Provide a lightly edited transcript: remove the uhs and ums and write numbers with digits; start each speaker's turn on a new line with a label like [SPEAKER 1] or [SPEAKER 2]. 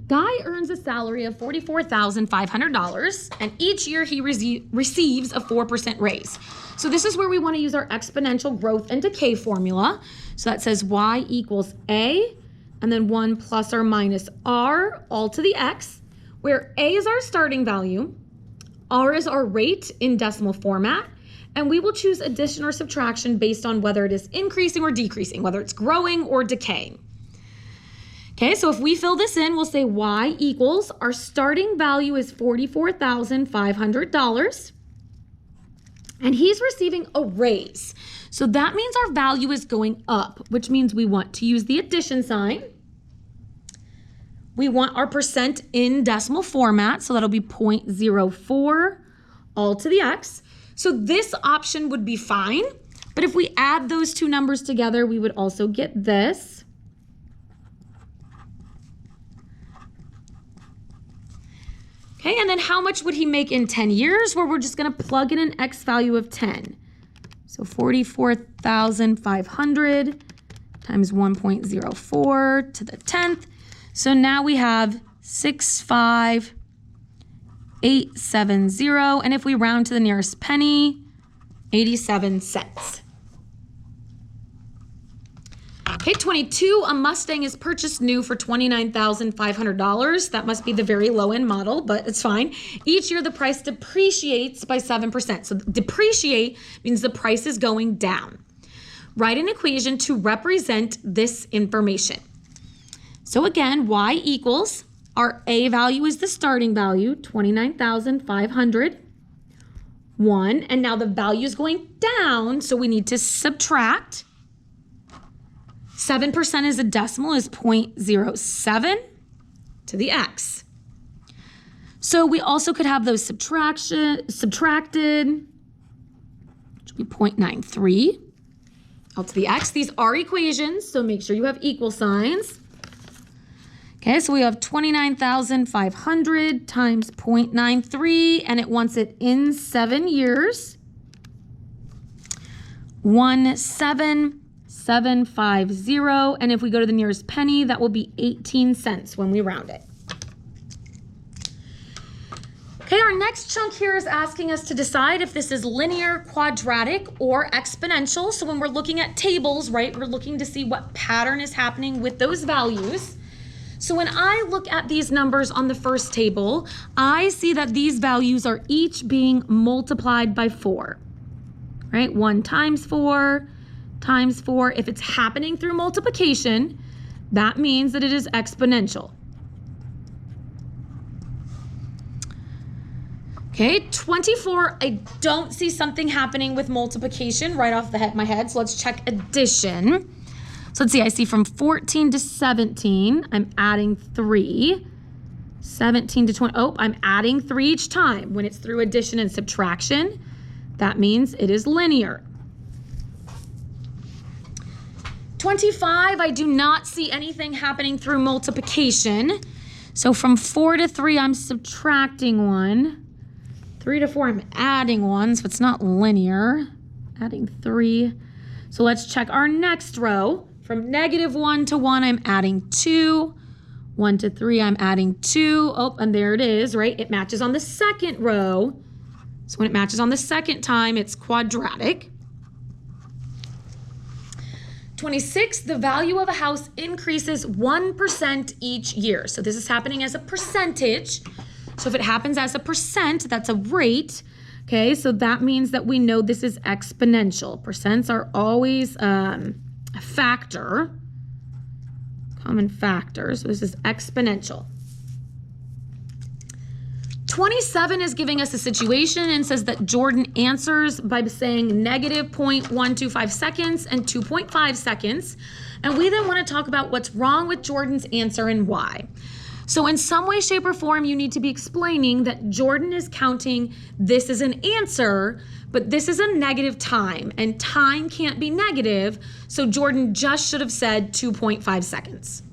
[SPEAKER 1] Guy earns a salary of $44,500, and each year he receives a 4% raise. So this is where we want to use our exponential growth and decay formula. So that says y equals a, and then 1 plus or minus r, all to the x, where a is our starting value, r is our rate in decimal format, and we will choose addition or subtraction based on whether it is increasing or decreasing, whether it's growing or decaying. Okay, so if we fill this in, we'll say y equals, our starting value is $44,500, and he's receiving a raise. So that means our value is going up, which means we want to use the addition sign. We want our percent in decimal format, so that'll be 0.04 all to the x. So this option would be fine, but if we add those two numbers together, we would also get this. Okay, and then how much would he make in 10 years? Well, we're just gonna plug in an x value of 10. So 44,500 times 1.04 to the 10th. So now we have 65870, and if we round to the nearest penny, 87 cents. Okay, 22, a Mustang is purchased new for $29,500. That must be the very low-end model, but it's fine. Each year, the price depreciates by 7%. So depreciate means the price is going down. Write an equation to represent this information. So again, y equals, our a value is the starting value, 29,500, 1, and now the value is going down, so we need to subtract. 7% is a decimal, is 0.07 to the x. So we also could have those subtracted, which would be 0.93 all to the x. These are equations, so make sure you have equal signs. Okay, so we have 29,500 times 0.93, and it wants it in 7 years. 17750, and if we go to the nearest penny, that will be 18 cents when we round it. Okay, our next chunk here is asking us to decide if this is linear, quadratic, or exponential. So when we're looking at tables, right, we're looking to see what pattern is happening with those values. So when I look at these numbers on the first table, I see that these values are each being multiplied by 4, right? 1 times 4 times 4. If it's happening through multiplication, that means that it is exponential. Okay, 24, I don't see something happening with multiplication right off my head, so let's check addition. So let's see, I see from 14 to 17, I'm adding 3. 17 to 20, I'm adding 3 each time. When it's through addition and subtraction, that means it is linear. 25, I do not see anything happening through multiplication. So from 4 to 3, I'm subtracting 1. 3 to 4, I'm adding 1, so it's not linear. Adding 3. So let's check our next row. From -1 to 1, I'm adding 2. 1 to 3, I'm adding 2. Oh, and there it is, right? It matches on the second row. So when it matches on the second time, it's quadratic. 26, the value of a house increases 1% each year. So this is happening as a percentage. So if it happens as a percent, that's a rate. Okay, so that means that we know this is exponential. Percents are always a factor, common factor. So this is exponential. 27 is giving us a situation and says that Jordan answers by saying -0.125 seconds and 2.5 seconds. And we then want to talk about what's wrong with Jordan's answer and why. So in some way, shape, or form, you need to be explaining that Jordan is counting this as an answer, but this is a negative time, and time can't be negative, so Jordan just should have said 2.5 seconds.